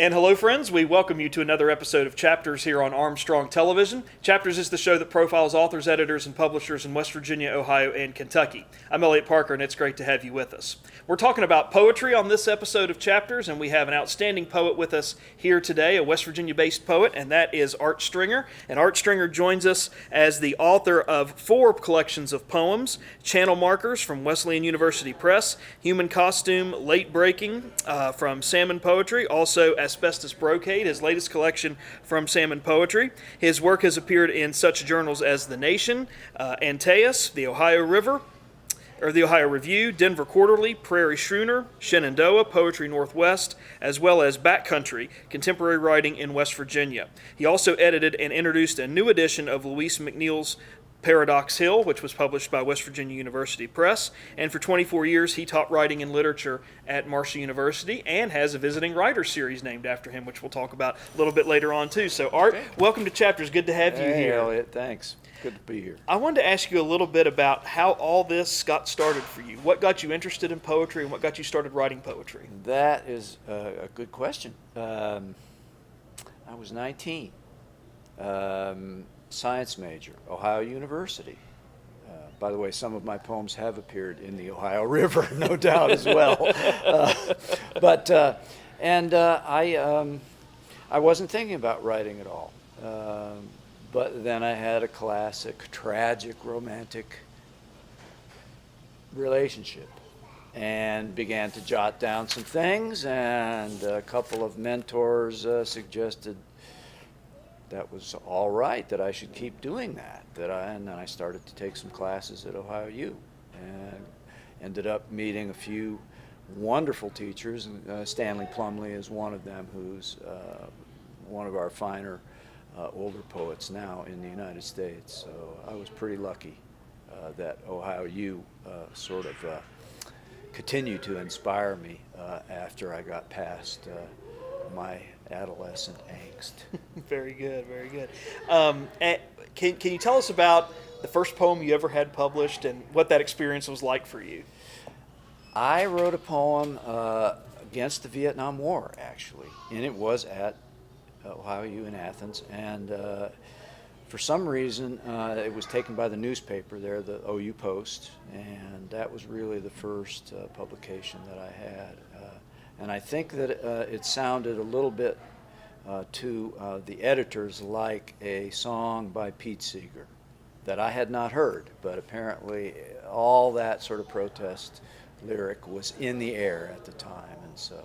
And hello, friends. We welcome you to another episode of Chapters here on Armstrong Television. Chapters is the show that profiles authors, editors, and publishers in West Virginia, Ohio, and Kentucky. I'm Elliot Parker, and it's great to have you with us. We're talking about poetry on this episode of Chapters, and we have an outstanding poet with us here today, a West Virginia-based poet, and that is Art Stringer. And Art Stringer joins us as the author of 4 collections of poems: Channel Markers from Wesleyan University Press, Human Costume, Late Breaking from Salmon Poetry, also Asbestos Brocade, his latest collection from Salmon Poetry. His work has appeared in such journals as The Nation, Antaeus, The Ohio Review, Denver Quarterly, Prairie Schooner, Shenandoah, Poetry Northwest, as well as Backcountry, Contemporary Writing in West Virginia. He also edited and introduced a new edition of Louise McNeil's Paradox Hill, which was published by West Virginia University Press, and for 24 years he taught writing and literature at Marshall University and has a visiting writer series named after him, which we'll talk about a little bit later on too. So Art, welcome to Chapters. Good to have you here. Hey Elliot, thanks. Good to be here. I wanted to ask you a little bit about how all this got started for you. What got you interested in poetry and what got you started writing poetry? That is a good question. I was 19. Science major, Ohio University. By the way, some of my poems have appeared in the Ohio River, no doubt as well. I wasn't thinking about writing at all. But then I had a classic, tragic, romantic relationship and began to jot down some things, and a couple of mentors suggested that was all right, that I should keep doing that. And then I started to take some classes at Ohio U and ended up meeting a few wonderful teachers. Stanley Plumley is one of them, who's one of our finer older poets now in the United States. So I was pretty lucky that Ohio U sort of continued to inspire me after I got past my adolescent angst. Very good, very good. Can you tell us about the first poem you ever had published and what that experience was like for you? I wrote a poem against the Vietnam War, actually, and it was at Ohio U in Athens, and for some reason it was taken by the newspaper there, the OU Post, and that was really the first publication that I had. And I think that it sounded a little bit to the editors like a song by Pete Seeger that I had not heard, but apparently all that sort of protest lyric was in the air at the time, and so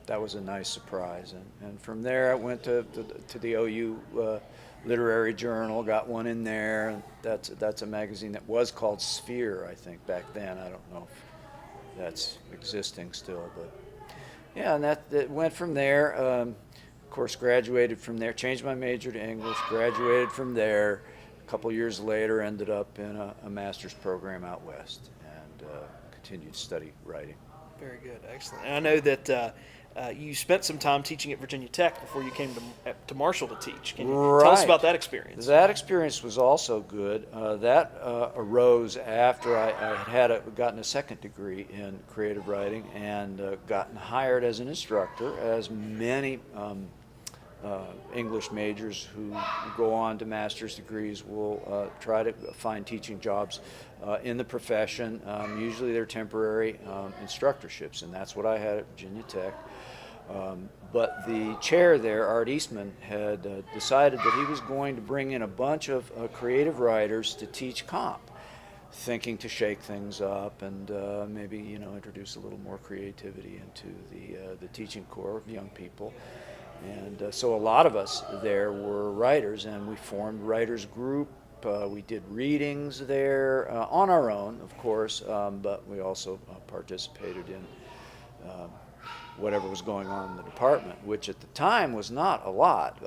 that was a nice surprise. And from there I went to the OU Literary Journal, got one in there. That's a magazine that was called Sphere, I think, back then. I don't know if that's existing still, but yeah, and that went from there. Of course, graduated from there, changed my major to English, graduated from there. A couple years later, ended up in a master's program out west, and continued to study writing. Very good, excellent. And I know that you spent some time teaching at Virginia Tech before you came to Marshall to teach. Can you tell us about that experience? That experience was also good. That arose after I had gotten a second degree in creative writing and gotten hired as an instructor, as many English majors who go on to master's degrees will try to find teaching jobs in the profession. Usually they're temporary instructorships, and that's what I had at Virginia Tech. But the chair there, Art Eastman, had decided that he was going to bring in a bunch of creative writers to teach comp, thinking to shake things up and maybe introduce a little more creativity into the teaching corps of young people. And so a lot of us there were writers, and we formed writers group. We did readings there on our own, of course, but we also participated in whatever was going on in the department, which at the time was not a lot.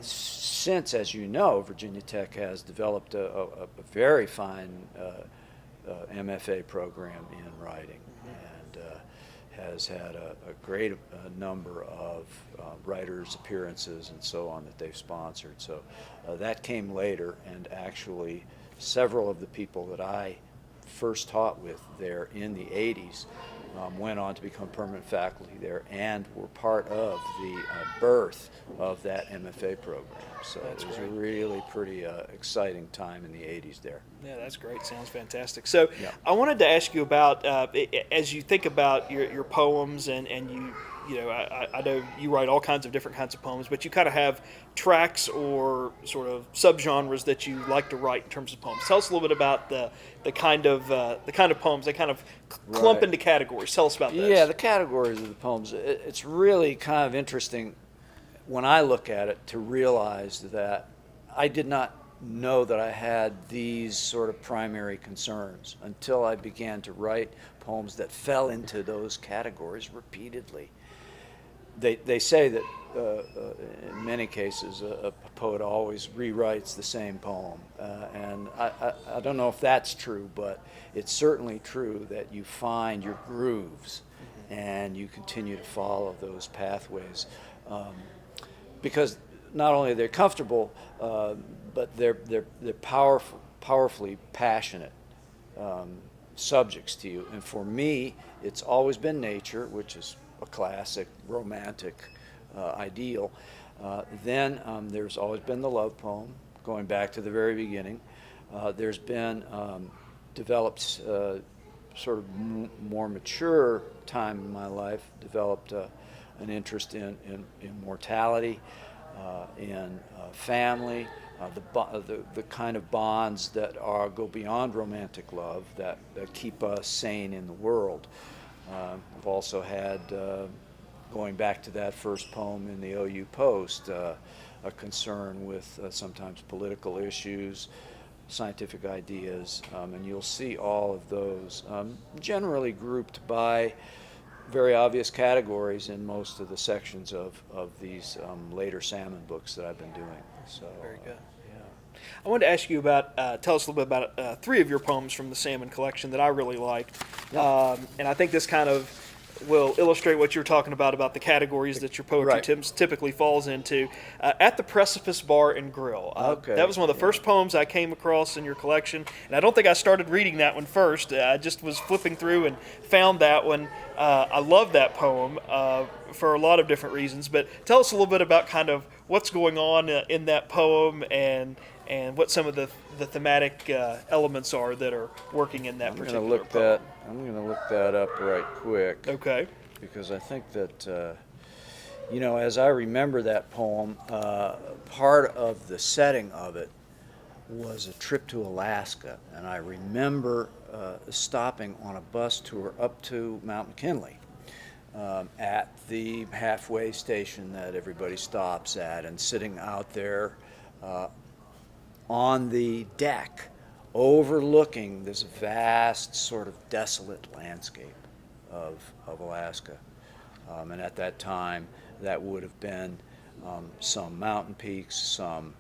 Since, as you know, Virginia Tech has developed a very fine MFA program in writing, and has had a great number of writers' appearances and so on that they've sponsored. So that came later, and actually several of the people that I first taught with there in the 80s went on to become permanent faculty there and were part of the birth of that MFA program. So That's it was great. a really pretty exciting time in the 80s there. Yeah, that's great. Sounds fantastic. So Yeah. I wanted to ask you about, as you think about your poems and I know you write all kinds of different kinds of poems, but you kind of have tracks or sort of subgenres that you like to write in terms of poems. Tell us a little bit about the kind of poems. They kind of clump Right. into categories. Tell us about those. Yeah, the categories of the poems. It's really kind of interesting when I look at it to realize that I did not know that I had these sort of primary concerns until I began to write poems that fell into those categories repeatedly. They say that in many cases a poet always rewrites the same poem, and I don't know if that's true, but it's certainly true that you find your grooves and you continue to follow those pathways, because not only are they comfortable, but they're powerfully passionate subjects to you. And for me, it's always been nature, which is a classic romantic ideal. Then there's always been the love poem, going back to the very beginning. There's been developed sort of more mature time in my life, developed an interest in mortality, in family, the kind of bonds that go beyond romantic love, that keep us sane in the world. I've also had, going back to that first poem in the OU Post, a concern with sometimes political issues, scientific ideas, and you'll see all of those generally grouped by very obvious categories in most of the sections of these later salmon books that I've been doing. So Very good. yeah. I wanted to ask you about, tell us a little bit about three of your poems from the Salmon collection that I really liked. Yeah. And I think this kind of will illustrate what you're talking about the categories that your poetry Right. typically falls into. At the Precipice Bar and Grill. Okay, That was one of the yeah. first poems I came across in your collection, and I don't think I started reading that one first. I just was flipping through and found that one. I love that poem for a lot of different reasons, but tell us a little bit about kind of what's going on in that poem and what some of the thematic elements are that are working in that particular poem. I'm going to look that up right quick. Okay. Because I think that, as I remember that poem, part of the setting of it was a trip to Alaska, and I remember stopping on a bus tour up to Mount McKinley at the halfway station that everybody stops at, and sitting out there on the deck overlooking this vast sort of desolate landscape of Alaska. And at that time, that would have been some mountain peaks, some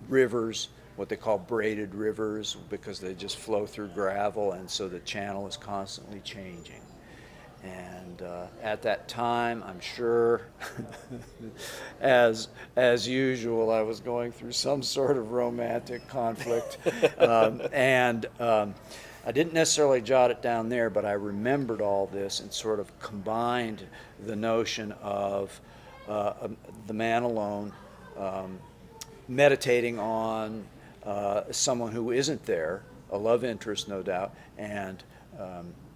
rivers, what they call braided rivers, because they just flow through gravel, and so the channel is constantly changing. And at that time, I'm sure, as usual, I was going through some sort of romantic conflict, and I didn't necessarily jot it down there, but I remembered all this and sort of combined the notion of the man alone, meditating on someone who isn't there, a love interest, no doubt, and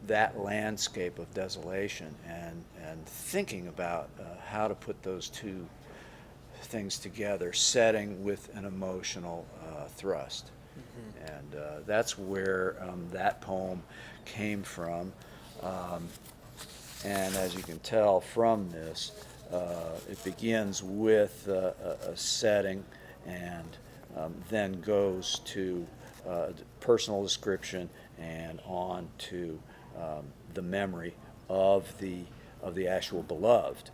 that landscape of desolation, and thinking about how to put those two things together, setting with an emotional thrust. Mm-hmm. And that's where that poem came from. And as you can tell from this, it begins with a setting and then goes to personal description and on to the memory of the actual beloved,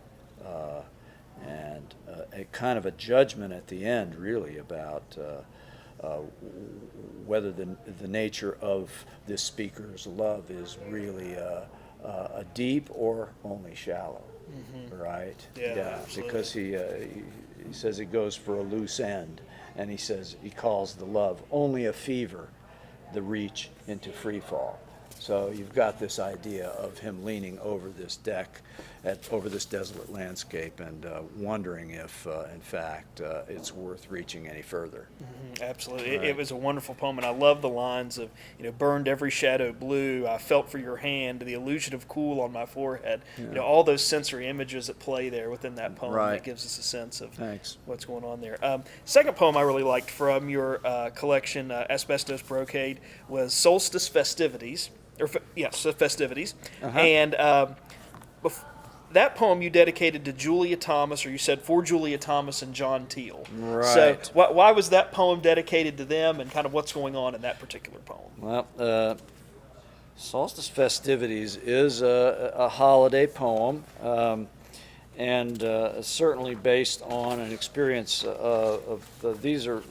and a kind of a judgment at the end, really, about whether the nature of this speaker's love is really a deep or only shallow. Mm-hmm. Right? Yeah, because he says he goes for a loose end, and he says he calls the love only a fever, the reach into free fall. So you've got this idea of him leaning over this deck, over this desolate landscape, and wondering if, in fact, it's worth reaching any further. Absolutely. Right. It was a wonderful poem, and I love the lines of, burned every shadow blue, I felt for your hand, the illusion of cool on my forehead. All those sensory images that play there within that poem Right. that gives us a sense of Thanks. what's going on there. Second poem I really liked from your collection, Asbestos Brocade, was Solstice Festivities. Festivities. And that poem you dedicated to Julia Thomas, or you said for Julia Thomas and John Teal. Right. So why was that poem dedicated to them, and kind of what's going on in that particular poem? Well, Solstice Festivities is a holiday poem, and certainly based on an experience these are,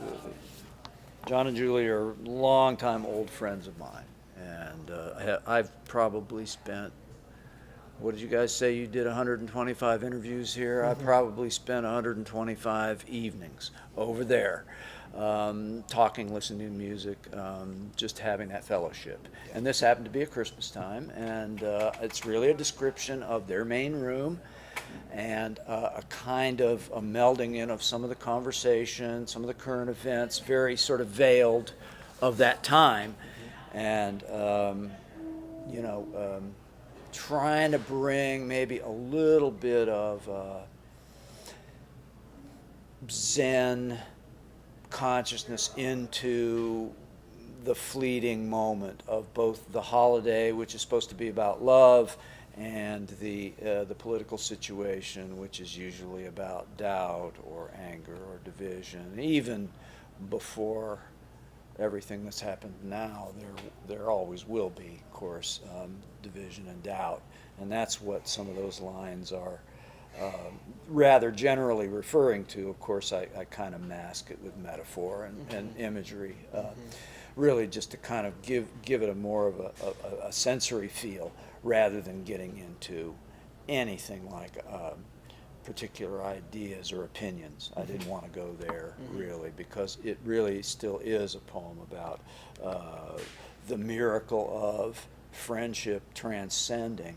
John and Julie are longtime old friends of mine, and I've probably spent, what did you guys say? You did 125 interviews here. I probably spent 125 evenings over there, talking, listening to music, just having that fellowship. And this happened to be at Christmas time, and it's really a description of their main room and a kind of a melding in of some of the conversation, some of the current events, very sort of veiled of that time. And, trying to bring maybe a little bit of Zen consciousness into the fleeting moment of both the holiday, which is supposed to be about love, and the political situation, which is usually about doubt or anger or division. Even before everything that's happened now, there always will be, of course, division and doubt, and that's what some of those lines are rather generally referring to. Of course, I kind of mask it with metaphor and imagery, really just to kind of give it a more of a sensory feel, rather than getting into anything like particular ideas or opinions. I didn't want to go there, really, because it really still is a poem about the miracle of friendship transcending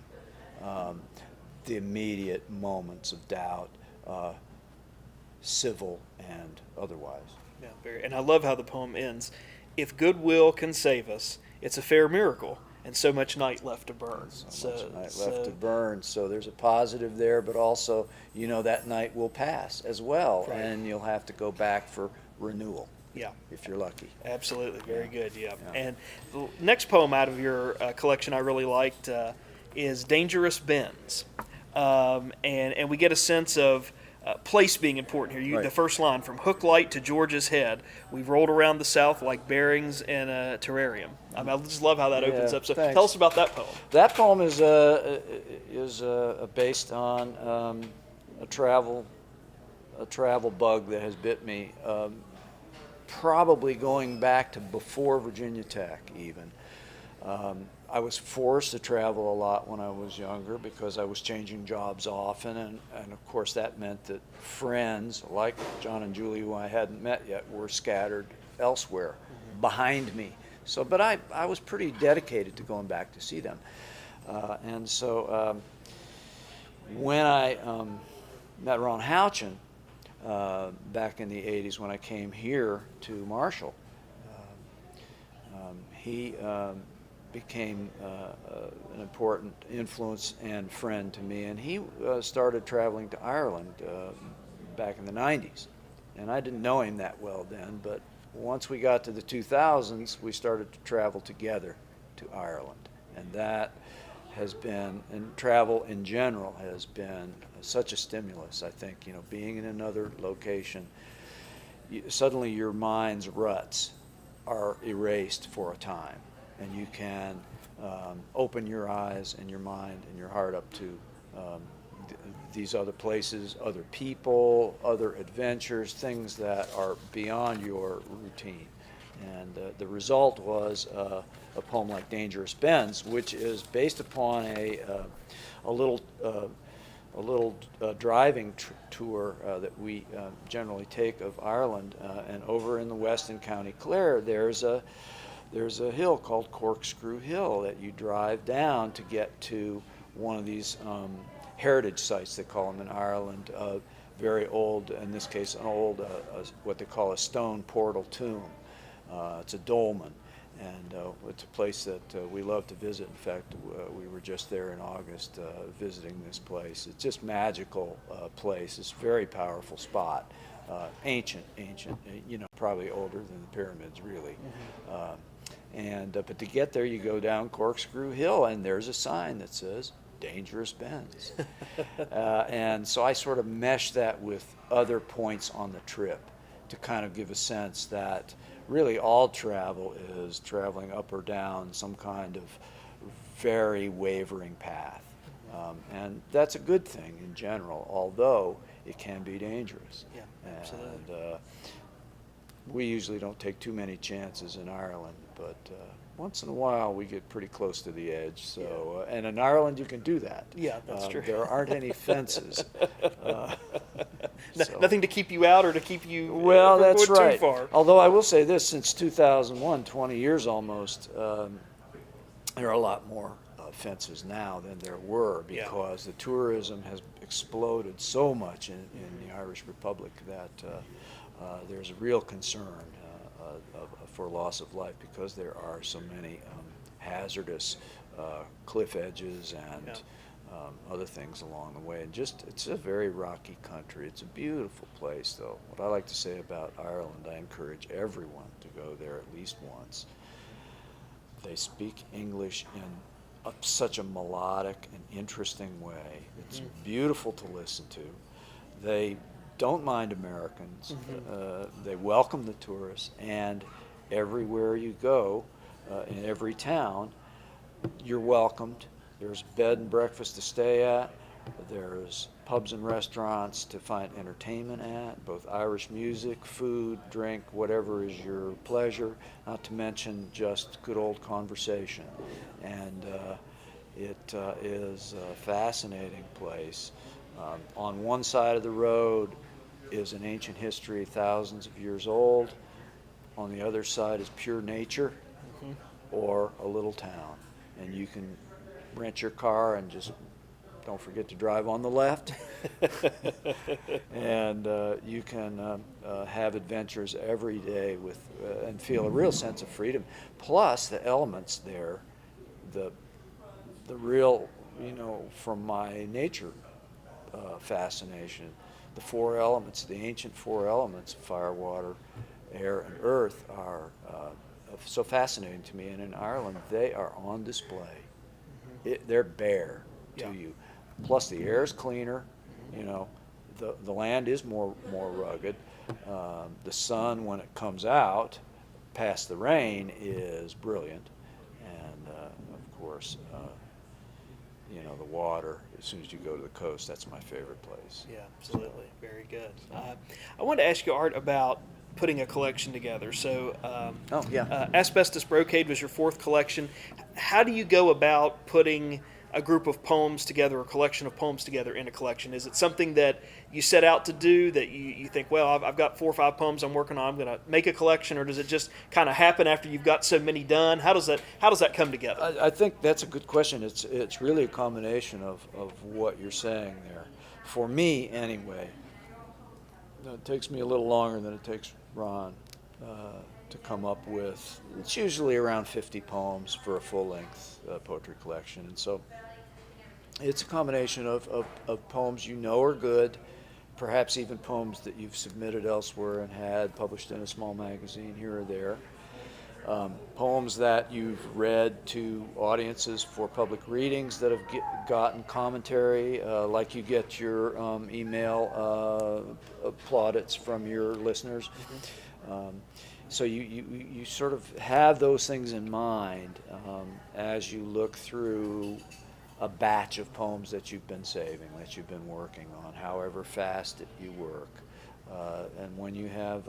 the immediate moments of doubt, civil and otherwise. Yeah, and I love how the poem ends. If goodwill can save us, it's a fair miracle, and so much night left to burn. So much night left to burn. So there's a positive there, but also, that night will pass as well, right. And you'll have to go back for renewal. Yeah. If you're lucky. Absolutely. Very good. Yeah. Yeah. And the next poem out of your collection I really liked is Dangerous Bends. And we get a sense of place being important here. Right. The first line, from Hook Light to George's Head, we've rolled around the South like bearings in a terrarium. I just love how that opens up. So thanks. tell us about that poem. That poem is based on a travel bug that has bit me, probably going back to before Virginia Tech even. I was forced to travel a lot when I was younger because I was changing jobs often, and of course that meant that friends like John and Julie, who I hadn't met yet, were scattered elsewhere behind me. So, but I was pretty dedicated to going back to see them. And so when I met Ron Houchin back in the 80s when I came here to Marshall, he became an important influence and friend to me, and he started traveling to Ireland back in the 90s. And I didn't know him that well then, but once we got to the 2000s, we started to travel together to Ireland. And that has been, and travel in general has been such a stimulus, I think. Being in another location, suddenly your mind's ruts are erased for a time, and you can open your eyes and your mind and your heart up to these other places, other people, other adventures, things that are beyond your routine. And the result was a poem like Dangerous Bends, which is based upon a little driving tour that we generally take of Ireland. And over in the west in County Clare, there's there's a hill called Corkscrew Hill that you drive down to get to one of these heritage sites, they call them in Ireland, very old, in this case, an old, what they call a stone portal tomb. It's a dolmen, and it's a place that we love to visit. In fact, we were just there in August visiting this place. It's just magical place. It's a very powerful spot. Ancient, probably older than the pyramids, really. But to get there, you go down Corkscrew Hill, and there's a sign that says dangerous bends. And so I sort of mesh that with other points on the trip to kind of give a sense that really all travel is traveling up or down some kind of very wavering path. And that's a good thing in general, although it can be dangerous. Yeah, absolutely. And we usually don't take too many chances in Ireland, but once in a while we get pretty close to the edge. So, and in Ireland you can do that. Yeah, that's true. There aren't any fences. Nothing to keep you out or to keep you well, from that's going right. too far. Although I will say this, since 2001, 20 years almost, there are a lot more fences now than there were, because the tourism has exploded so much in the Irish Republic that there's a real concern for loss of life, because there are so many hazardous cliff edges and other things along the way. And just, it's a very rocky country. It's a beautiful place, though. What I like to say about Ireland, I encourage everyone to go there at least once. They speak English in such a melodic and interesting way. It's beautiful to listen to. They don't mind Americans. They welcome the tourists, and everywhere you go, in every town, you're welcomed. There's bed and breakfast to stay at. There's pubs and restaurants to find entertainment at, both Irish music, food, drink, whatever is your pleasure, not to mention just good old conversation. And it is a fascinating place. On one side of the road is an ancient history, thousands of years old. On the other side is pure nature, or a little town. And you can rent your car and just don't forget to drive on the left. And you can have adventures every day with and feel a real sense of freedom. Plus the elements there, the real, from my nature fascination, the four elements, the ancient four elements, fire, water, air, and earth, are so fascinating to me. And in Ireland, they are on display. They're bare to you. Plus, the air is cleaner. The land is more rugged. The sun, when it comes out past the rain, is brilliant. And of course, the water, as soon as you go to the coast, that's my favorite place. Yeah, absolutely. Very good. I wanted to ask you, Art, about putting a collection together. So, Asbestos Brocade was your fourth collection. How do you go about putting a group of poems together, a collection of poems together in a collection? Is it something that you set out to do, that you think, well, I've got 4 or 5 poems I'm working on, I'm going to make a collection, or does it just kind of happen after you've got so many done? How does that come together? I think that's a good question. It's really a combination of what you're saying there. For me, anyway, it takes me a little longer than it takes Ron to come up with. It's usually around 50 poems for a full-length poetry collection. And so it's a combination of poems are good, perhaps even poems that you've submitted elsewhere and had published in a small magazine here or there. Poems that you've read to audiences for public readings that have gotten commentary, like you get your email plaudits from your listeners. So you sort of have those things in mind as you look through a batch of poems that you've been saving, that you've been working on, however fast you work. And when you have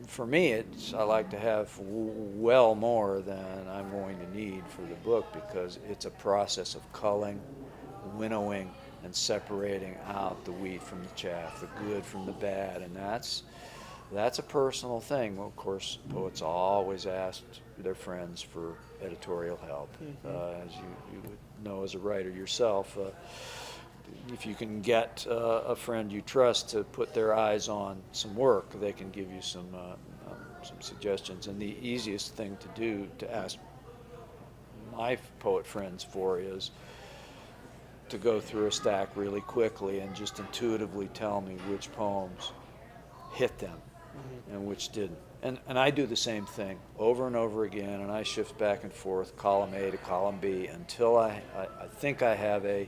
for me, I like to have well more than I'm going to need for the book, because it's a process of culling, winnowing, and separating out the wheat from the chaff, the good from the bad, and that's that's a personal thing. Well, of course, poets always asked their friends for editorial help. As you would know as a writer yourself, if you can get a friend you trust to put their eyes on some work, they can give you some suggestions. And the easiest thing to do to ask my poet friends for is to go through a stack really quickly and just intuitively tell me which poems hit them and which didn't. And I do the same thing over and over again, and I shift back and forth, column A to column B, until I think I have a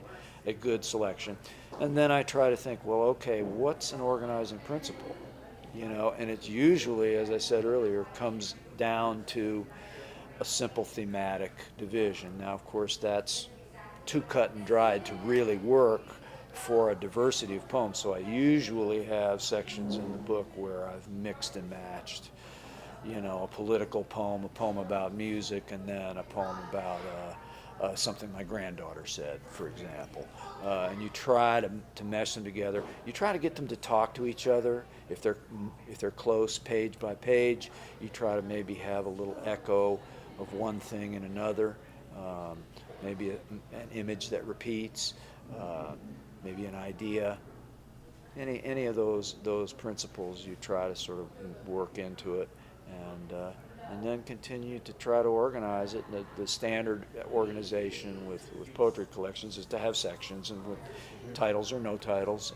good selection. And then I try to think, well, okay, what's an organizing principle? And it's usually, as I said earlier, comes down to a simple thematic division. Now, of course, that's too cut and dried to really work for a diversity of poems. So I usually have sections in the book where I've mixed and matched, a political poem, a poem about music, and then a poem about something my granddaughter said, for example. And you try to mesh them together. You try to get them to talk to each other. If they're close page by page, you try to maybe have a little echo of one thing in another. Maybe an image that repeats, maybe an idea. Any of those principles you try to sort of work into it, and then continue to try to organize it. The standard organization with poetry collections is to have sections and with titles or no titles,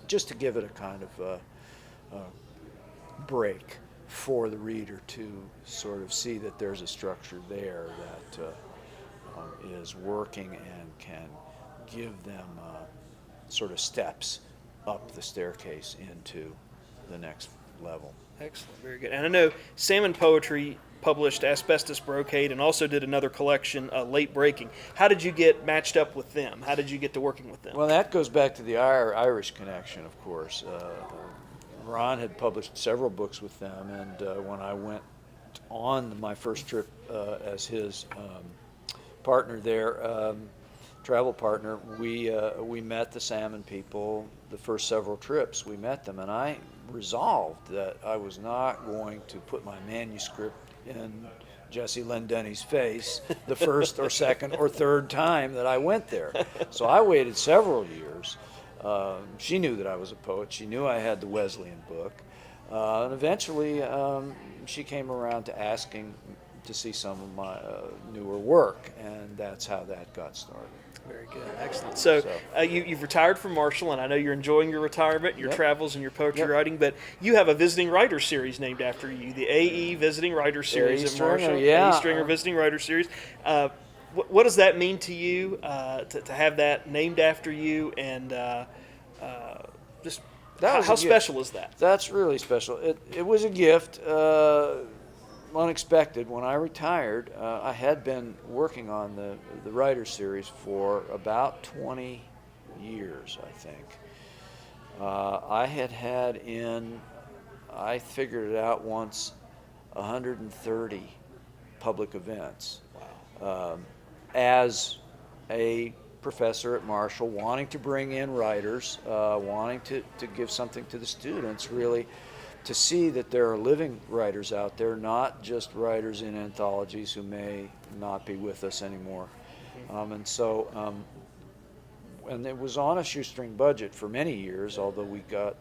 just to give it a kind of break for the reader to sort of see that there's a structure there that is working and can give them sort of steps up the staircase into the next level. Excellent, very good. And I know Salmon Poetry published Asbestos Brocade and also did another collection, Late Breaking. How did you get matched up with them? How did you get to working with them? Well, that goes back to the Irish connection, of course. Ron had published several books with them, and when I went on my first trip as his partner there, travel partner, we met the Salmon people the first several trips. We met them, and I resolved that I was not going to put my manuscript in Jesse Lendenny's face the first or second or third time that I went there. So I waited several years. She knew that I was a poet. She knew I had the Wesleyan book. And eventually she came around to asking to see some of my newer work, and that's how that got started. Very good, excellent. So you've retired from Marshall, and I know you're enjoying your retirement, your travels, and your poetry writing. But you have a visiting writer series named after you, the AE Visiting Writer Series at Marshall. A. Stringer Visiting Writer Series. What does that mean to you to have that named after you, and just how special is that? That's really special. It was a gift. Unexpected. When I retired, I had been working on the writer series for about 20 years, I think. I had I figured it out once, 130 public events. Wow. As a professor at Marshall, wanting to bring in writers, wanting to give something to the students, really, to see that there are living writers out there, not just writers in anthologies who may not be with us anymore. And it was on a shoestring budget for many years, although we got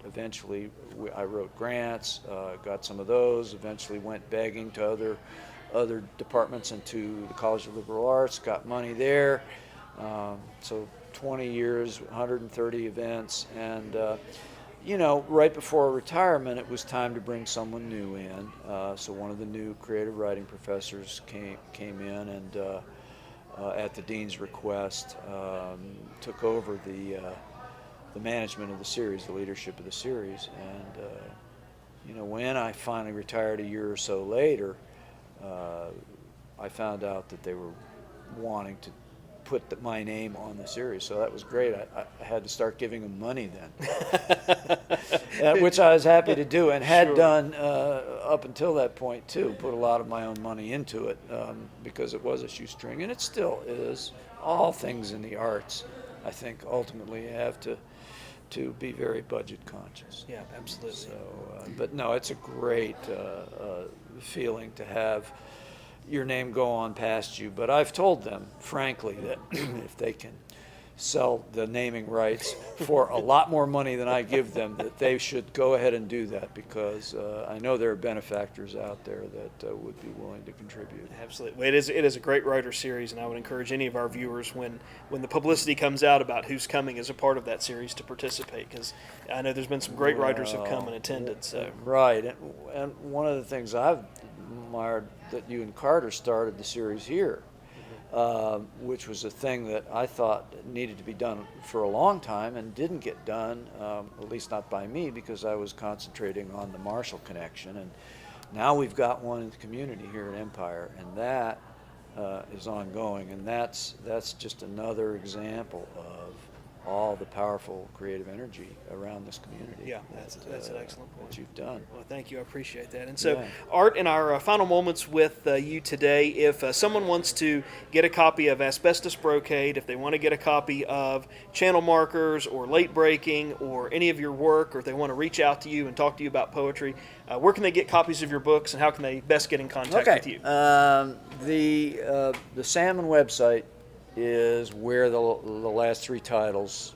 I wrote grants, got some of those, eventually went begging to other departments and to the College of Liberal Arts, got money there. So 20 years, 130 events, and right before retirement, it was time to bring someone new in. So one of the new creative writing professors came in and, at the dean's request, took over the management of the series, the leadership of the series. And when I finally retired a year or so later, I found out that they were wanting to put my name on the series, so that was great. I had to start giving them money then, which I was happy to do, and had done up until that point too. Put a lot of my own money into it because it was a shoestring, and it still is. All things in the arts, I think, ultimately have to to be very budget conscious. Yeah, absolutely. So, but no, it's a great feeling to have your name go on past you. But I've told them, frankly, that if they can sell the naming rights for a lot more money than I give them, that they should go ahead and do that, because I know there are benefactors out there that would be willing to contribute. Absolutely. It is a great writer series, and I would encourage any of our viewers, when the publicity comes out about who's coming as a part of that series, to participate, because I know there's been some great writers who've come and attended. So right, and one of the things I've admired that you and Carter started the series here, which was a thing that I thought needed to be done for a long time and didn't get done, at least not by me, because I was concentrating on the Marshall connection. And now we've got one in the community here at Empire, and that is ongoing. And that's just another example of all the powerful creative energy around this community. Yeah, that's an excellent point. That you've done. Well, thank you. I appreciate that. And so, Yeah. Art, in our final moments with you today, if someone wants to get a copy of Asbestos Brocade, if they want to get a copy of Channel Markers or Late Breaking or any of your work, or if they want to reach out to you and talk to you about poetry, where can they get copies of your books, and how can they best get in contact with you? The Salmon website is where the last three titles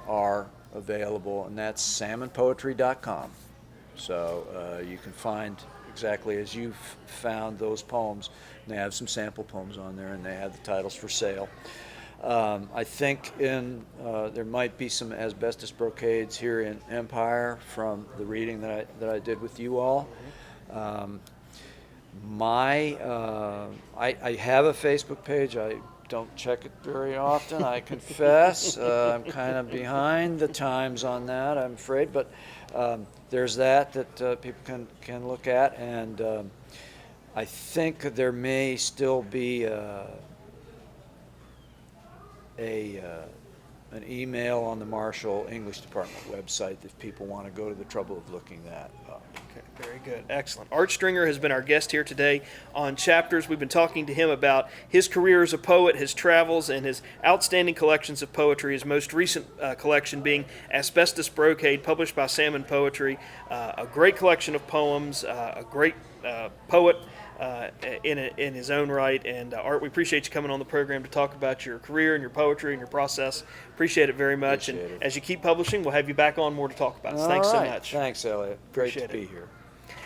are available, and that's salmonpoetry.com. So you can find exactly as you've found those poems. And they have some sample poems on there, and they have the titles for sale. I think there might be some asbestos brocades here in Empire from the reading that I did with you all. I have a Facebook page. I don't check it very often, I confess. I'm kind of behind the times on that, I'm afraid, but there's that people can look at, and I think there may still be an email on the Marshall English Department website if people want to go to the trouble of looking that up. Okay, very good. Excellent. Art Stringer has been our guest here today on Chapters. We've been talking to him about his career as a poet, his travels, and his outstanding collections of poetry, his most recent collection being Asbestos Brocade, published by Salmon Poetry, a great collection of poems, a great poet in his own right. And Art, we appreciate you coming on the program to talk about your career and your poetry and your process. Appreciate it very much. Appreciate and it. As you keep publishing, we'll have you back on more to talk about. So thanks so much. Thanks, Elliot. Great Appreciate to be it. here.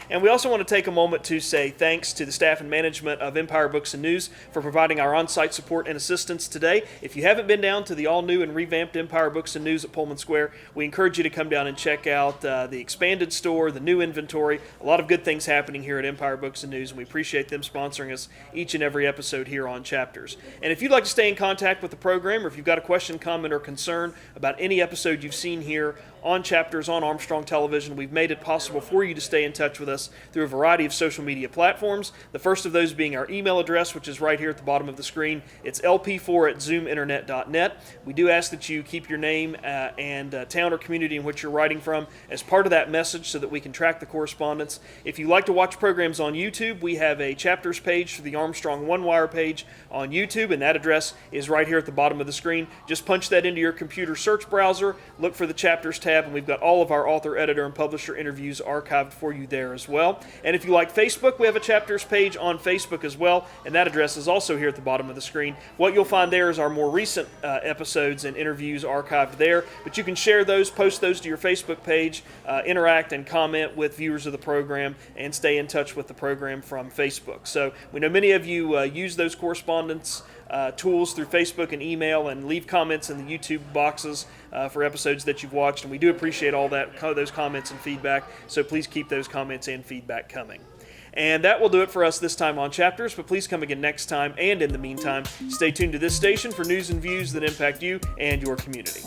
And we also want to take a moment to say thanks to the staff and management of Empire Books and News for providing our on-site support and assistance today. If you haven't been down to the all-new and revamped Empire Books and News at Pullman Square, we encourage you to come down and check out the expanded store, the new inventory. A lot of good things happening here at Empire Books and News, and we appreciate them sponsoring us each and every episode here on Chapters. And if you'd like to stay in contact with the program, or if you've got a question, comment, or concern about any episode you've seen here on Chapters on Armstrong Television, we've made it possible for you to stay in touch with us through a variety of social media platforms. The first of those being our email address, which is right here at the bottom of the screen. It's lp4@zoominternet.net. We do ask that you keep your name and town or community in which you're writing from as part of that message so that we can track the correspondence. If you like to watch programs on YouTube, we have a Chapters page for the Armstrong One Wire page on YouTube, and that address is right here at the bottom of the screen. Just punch that into your computer search browser, look for the Chapters tab, and we've got all of our author, editor, and publisher interviews archived for you there as well. And if you like Facebook, we have a Chapters page on Facebook as well, and that address is also here at the bottom of the screen. What you'll find there is our more recent episodes and interviews archived there, but you can share those, post those to your Facebook page, interact and comment with viewers of the program, and stay in touch with the program from Facebook. So we know many of you use those correspondence tools through Facebook and email, and leave comments in the YouTube boxes for episodes that you've watched, and we do appreciate all those comments and feedback, so please keep those comments and feedback coming. And that will do it for us this time on Chapters, but please come again next time, and in the meantime, stay tuned to this station for news and views that impact you and your community.